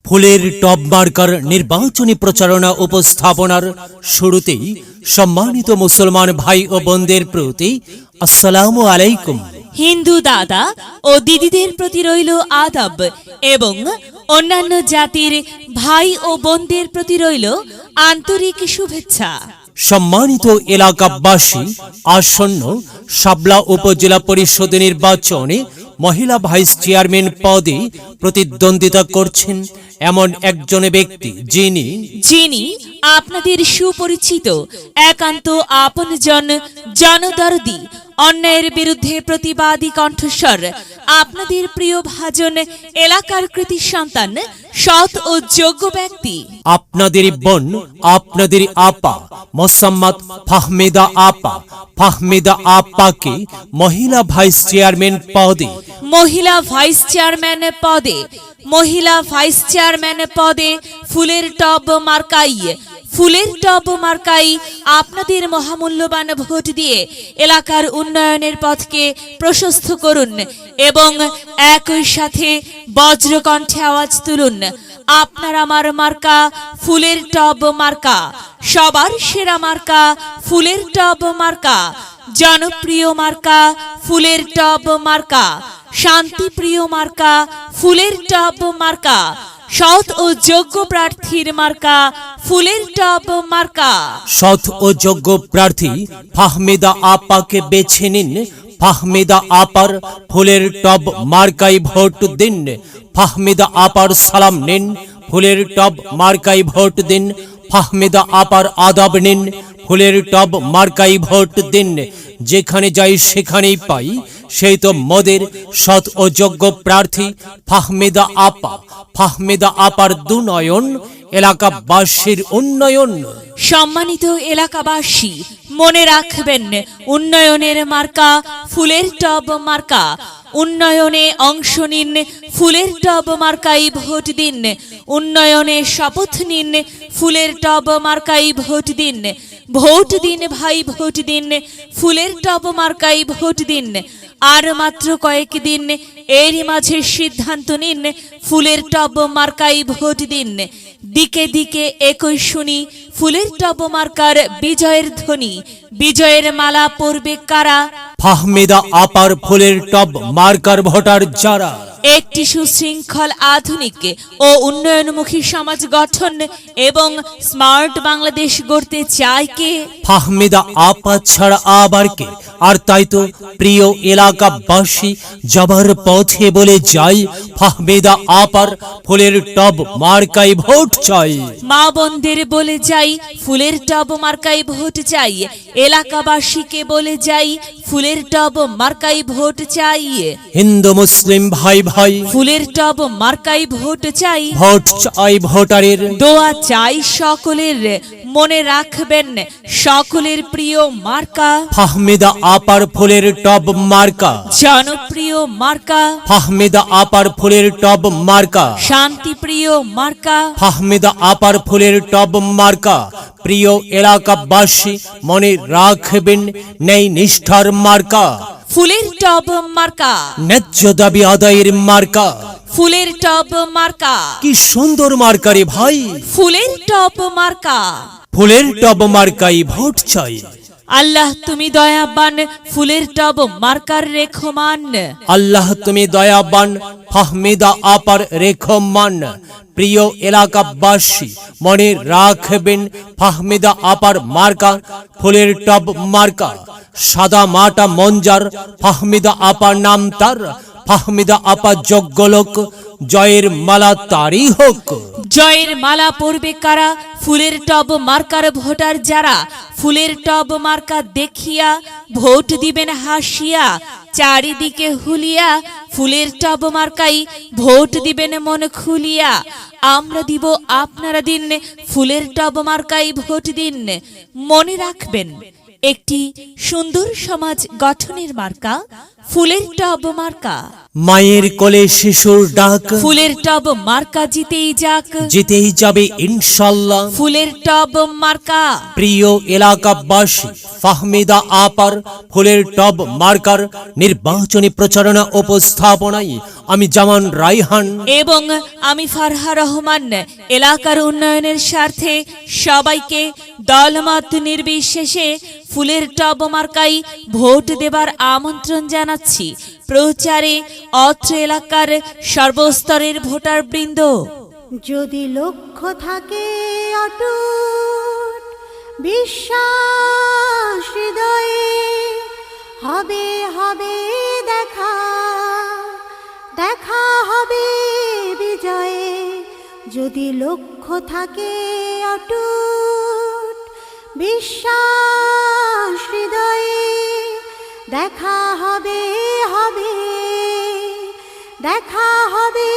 ফুলের টব মার্কার নির্বাচনী প্রচারণা উপস্থাপনার শুরুতেই সম্মানিত মুসলমান ভাই ও বোনদের প্রতি আসসালামু আলাইকুম। হিন্দু দাদা ও দিদিদের প্রতি রইল আদব এবং অন্যান্য জাতির ভাই ও বোনদের প্রতি রইল আন্তরিক শুভেচ্ছা। সম্মানিত এলাকাবাসী, আসন্ন শাবলা উপজেলা পরিষদ নির্বাচনে মহিলা ভাইস চেয়ারম্যান পদে প্রতিদ্বন্দ্বিতা করছেন এমন একজন ব্যক্তি যিনি আপনাদের সুপরিচিত একান্ত আপনজন, জনদরদি, অন্যায়ের বিরুদ্ধে প্রতিবাদী কণ্ঠস্বর, আপনাদের প্রিয় ভাজন, এলাকার কৃতি সন্তান, সৎ ও যোগ্য ব্যক্তি, আপনাদের বোন, আপনাদের আপা মোসাম্মদ ফাহমেদা আপাকে মহিলা ভাইস চেয়ারম্যান পদে ফুলের টব মার্কাই আপনাদের মহামূল্যবান ভোট দিয়ে এলাকার উন্নয়নের পথকে প্রশস্ত করুন এবং একই সাথে বজ্রকণ্ঠে আওয়াজ তুলুন, আপনার আমার মার্কা ফুলের টব মার্কা, সবার সেরা মার্কা ফুলের টব মার্কা, জনপ্রিয় মার্কা ফুলের টব মার্কা, শান্তিপ্রিয় মার্কা ফুলের টব মার্কা, সৎ ও যোগ্য প্রার্থীর মার্কা ফুলের টব মার্কা। সৎ ও যোগ্য প্রার্থী ফাহমেদা আপাকে বেছে নিন। ফাহমেদা আপার ফুলের টব মার্কায় ভোট দিন। ফাহমেদা আপার সালাম নিন, ফুলের টব মার্কায় ভোট দিন। ফাহমেদা আপার আদাব নিন, ফুলের টব মার্কায় ভোট দিন। যেখানে যাই সেখানেই পাই, সেই তো মোদের সৎ ও যোগ্য প্রার্থী ফাহমেদা আপার দুনয়ন, এলাকাবাসীর উন্নয়ন। সম্মানিত এলাকাবাসী, মনে রাখবেন, উন্নয়নের মার্কা ফুলের টব মার্কা। উন্নয়নে অংশ নিন, ফুলের টব মার্কাই ভোট দিন। উন্নয়নে শপথ নিন, ফুলের টব মার্কাই ভোট দিন। ভোট দিন ভাই, ভোট দিন, ফুলের টব মার্কাই ভোট দিন। আর মাত্র কয়েকদিন, এরই মাঝে সিদ্ধান্ত নিন, ফুলের টব মার্কাই ভোট দিন। দিকে দিকে একই শুনি ফুলের টব মার্কার বিজয়ের ধ্বনি। বিজয়ের মালা পরবে কারা? ফাহমেদা আপার ফুলের টব মার্কার ভোটার যারা। একটি সুশৃঙ্খল, আধুনিক ও উন্নয়নমুখী সমাজ গঠন এবং স্মার্ট বাংলাদেশ গড়তে চায় কে? ফাহমেদা আপা ছাড়া আবার কে? আর তাই তো প্রিয় এলাকাবাসী, যাবার পথে বলে যাই, ফাহমেদা আপার ফুলের টব মার্কায় ভোট চাই। মা বোনদের বলে যাই, ফুলের টব মার্কায় ভোট চাই। এলাকাবাসীকে বলে যাই, ফুলের টব মার্কায় ভোট চাই। হিন্দু মুসলিম ভাই ভাই, ফুলের টব মার্কায় ভোট চাই। ভোট চাই ভোটারের, দোয়া চাই সকলের। মনে রাখবেন, সকলের প্রিয় মার্কা ফাহমেদা আপার ফুলের টব মার্কা। জনপ্রিয় মার্কা ফাহমেদা আপার ফুলের টব মার্কা। শান্তিপ্রিয় মার্কা ফাহমেদা আপার ফুলের টব মার্কা। প্রিয় এলাকাবাসী, মনে রাখবেন, নেই নিষ্ঠার মার্কা ফুলের টব মার্কা। ন্যায্য দাবি আদায়ের মার্কা ফুলের টব মার্কা। কি সুন্দর মার্কা রে ভাই! ফুলের টব মার্কা। ফুলের টব মার্কাই ভোট চাই। আল্লাহ তুমি দয়াবান, ফুলের টব মার্কার রেখমান। আল্লাহ তুমি দয়াবান, ফাহমেদা আপার রেখমান। প্রিয় এলাকাবাসী, মনে রাখবেন, ফাহমেদা আপার মার্কা ফুলের টব মার্কা। সাদা মাটা মঞ্জার, ফাহমেদা আপার নাম তার। ফাহমেদা আপা যোগ্য লোক, জয়ের মালা তারই হোক। জয়ের মালা পরবে কারা? ফুলের টব মার্কার ভোটার যারা। ফুলের টব মার্কা দেখিয়া ভোট দিবেন হাসিয়া। চারিদিকে হুলিয়া ফুলের টব মার্কাই ভোট দিবেন মন খুলিয়া। আমরা দিব, আপনারা দিন, ফুলের টব মার্কাই ভোট দিন। মনে রাখবেন, একটি সুন্দর সমাজ গঠনের মার্কা ফুলের টব মার্কা। মায়ের কোলে শিশুর ডাক, ফুলের টব মার্কা জিতেই যাক, জিতেই যাবে ইনশাল্লাহ। ফুলের টব মার্কা। প্রিয় এলাকাবাসী, ফাহমিদা আপার ফুলের টব মার্কার নির্বাচনী প্রচারণা উপস্থাপনায় আমি জামান রাইহান এবং আমি ফারহা রহমান এলাকার উন্নয়নের স্বার্থে সবাইকে দলমত নির্বিশেষে ফুলের টব মার্কাই ভোট দেবার আমন্ত্রণ জানাচ্ছি। প্রচারে অত্র এলাকার সর্বস্তরের ভোটারবৃন্দ। যদি লক্ষ্য থাকে অটুট বিশ্বাস হৃদয়ে, হবে হবে দেখা, দেখা হবে বিজয়ে। যদি লক্ষ্য থাকে অটুট বিশ্বাস হৃদয়ে, দেখা হবে হবে, দেখা হবে